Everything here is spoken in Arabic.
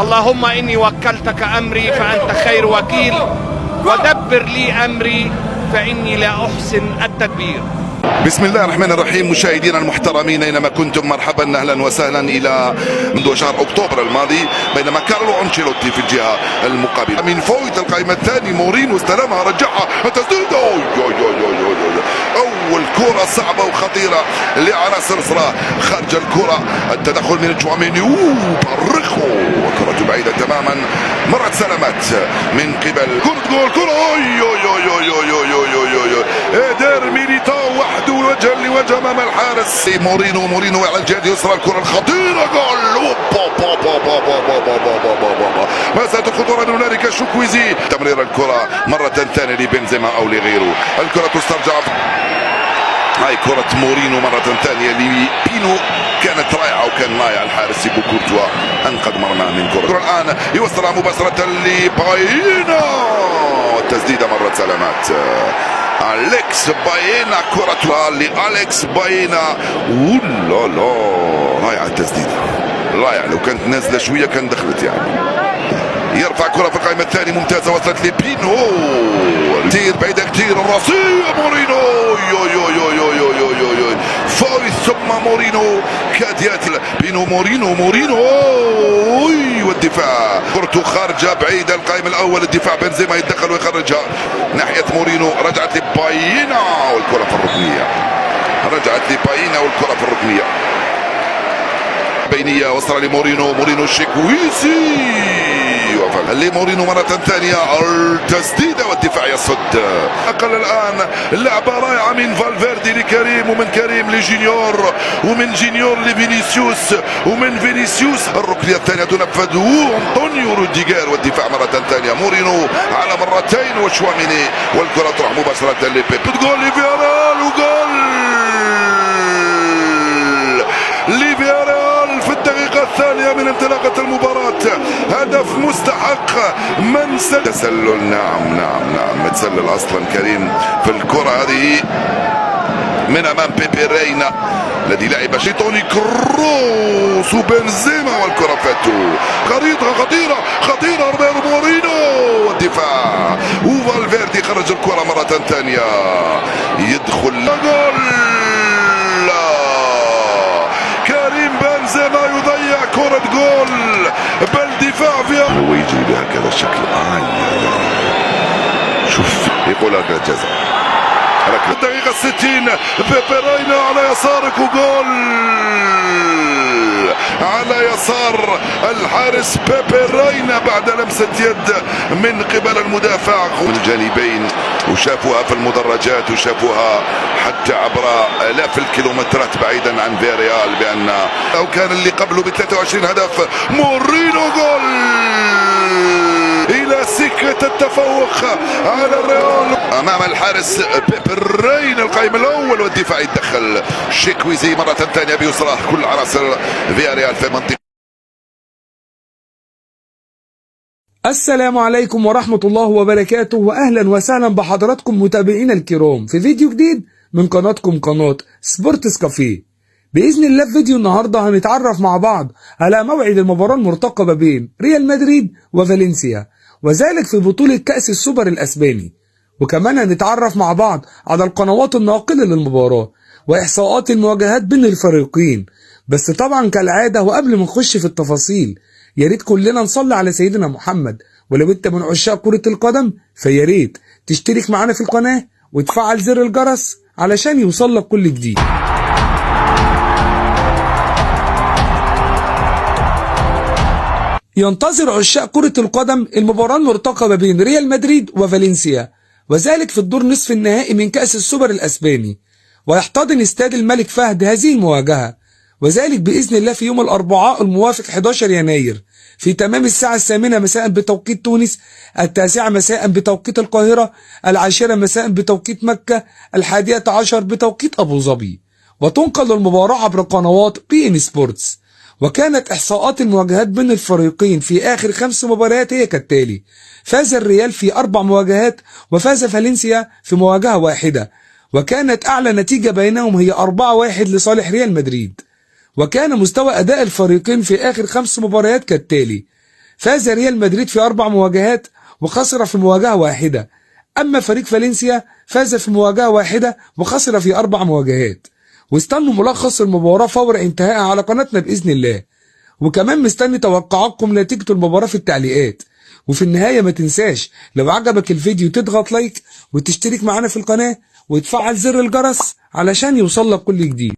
اللهم إني وكلتك أمري فأنت خير وكيل، ودبر لي أمري فإني لا أحسن التدبير. بسم الله الرحمن الرحيم. مشاهدينا المحترمين اينما كنتم، مرحبا اهلا وسهلا الى منذ شهر اكتوبر الماضي، بينما كارلو انشيلوتي في الجهه المقابله من فويت القائمه الثاني مورينو استلمها رجعها التسديد، اول كره صعبه وخطيره لعناصر صلاح خارج الكره، التدخل من تشواميني برخو وكرة بعيده تماما، مرت سلامات من قبل كرة جول، كرة دار ميليتاو وحده وجها لوجه امام الحارس. مورينو على الجهه اليسرى، الكره الخطيره جول، ما زالت الخطوره من هنالك. شوكويزي تمرير الكره مره ثانيه لبنزيما او لغيره، الكره تسترجع. هاي كرة مورينو مرة ثانية لبينو، كانت رائعة وكان ضايع الحارس سيبو كورتوا، أنقذ مرمى من كرة. الآن يوصلها مباشرة لباينا، التسديدة مرة سلامات أليكس باينا، كرة لأليكس باينا، لا رائعة التسديدة، رائعة، لو كانت نازلة شوية كان دخلت يعني. يرفع كرة في القائمة الثانية ممتازة، وصلت لبينو كتير بعيدة كتير، الراسية مورينو فويس ثم مورينو كاديات بينو مورينو والدفاع، كرته خارجة بعيدة القائم الأول، الدفاع بنزيما يتدخل ويخرجها ناحية مورينو، رجعت لباينا والكرة في الركنية، والكرة في الركنية بينية، وصل لمورينو شيكويزي لمورينو مرة ثانية، التسديدة والدفاع يصد. أقل الآن لعبة رائعة من فالفيردي لكريم، ومن كريم لجينيور، ومن جينيور لفينيسيوس، ومن فينيسيوس الركنية الثانية تنفذ أنطونيو روديغير، والدفاع مرة ثانية مورينو على مرتين وشواميني، والكرة تروح مباشرة لبيب، جول لفيارال، وجول لفيارال في الدقيقة الثانية من انطلاقة المباراة، هدف مستحق من تسلل. نعم متسلل اصلا كريم في الكرة هذه من امام بيبي رينا الذي لعب توني كروس وبنزيما، والكرة فاتو، خريطة خطيرة مورينو والدفاع، وفالفيردي خرج الكرة مرة ثانية، يدخل جول، كريم بنزيما يضيع كرة جول بالدفاع فيها، هو يجري بهكذا الشكل. شوف يقول هذا الجزاء. الدقيقة 60 بيبي رينا على يسارك، وجول على يسار الحارس بيبي رينا بعد لمسة يد من قبل المدافع من الجانبين، وشافوها في المدرجات وشافوها حتى عبر آلاف الكيلومترات بعيدا عن فياريال، بأن لو كان اللي قبله ب 23 هدف، مورينو جول إلى سكة التفوق على الريال أمام الحارس بيبي رينا القائم الأول، والدفاع يتدخل. شيكويزي مرة ثانية بيسرى كل عناصر فياريال في منطقة. السلام عليكم ورحمة الله وبركاته، وأهلا وسهلا بحضراتكم متابعينا الكرام في فيديو جديد من قناتكم، قناة سبورتس كافيه. بإذن الله في فيديو النهاردة هنتعرف مع بعض على موعد المباراة المرتقبة بين ريال مدريد وفالنسيا، وذلك في بطولة كأس السوبر الأسباني، وكمان هنتعرف مع بعض على القنوات الناقلة للمباراة وإحصاءات المواجهات بين الفريقين. بس طبعا كالعادة وقبل ما نخش في التفاصيل، ياريت كلنا نصلي على سيدنا محمد، ولو انت من عشاق كرة القدم فياريت تشترك معنا في القناة وتفعل زر الجرس علشان يوصلك كل جديد. ينتظر عشاق كرة القدم المباراة المرتقبة بين ريال مدريد وفالنسيا، وذلك في الدور نصف النهائي من كأس السوبر الأسباني، ويحتضن استاد الملك فهد هذه المواجهة، وذلك بإذن الله في يوم الأربعاء الموافق 11 يناير في تمام الساعة 8 مساء بتوقيت تونس، 9 مساء بتوقيت القاهرة، 10 مساء بتوقيت مكة، 11 بتوقيت أبو ظبي. وتنقل المباراة عبر قنوات بي إن سبورتس. وكانت إحصاءات المواجهات بين الفريقين في آخر 5 مباريات هي كالتالي: فاز الريال في 4 مواجهات، وفاز فالنسيا في مواجهة واحدة، وكانت أعلى نتيجة بينهم هي 4-1 لصالح ريال مدريد. وكان مستوى أداء الفريقين في آخر 5 مباريات كالتالي: فاز ريال مدريد في 4 مواجهات وخسر في مواجهة واحدة، أما فريق فالنسيا فاز في مواجهة واحدة وخسر في 4 مواجهات. واستنوا ملخص المباراة فور انتهائها على قناتنا بإذن الله، وكمان مستني توقعاتكم نتيجة المباراة في التعليقات. وفي النهاية ما تنساش لو عجبك الفيديو تضغط لايك وتشترك معنا في القناة وتفعل زر الجرس علشان يوصلك كل جديد.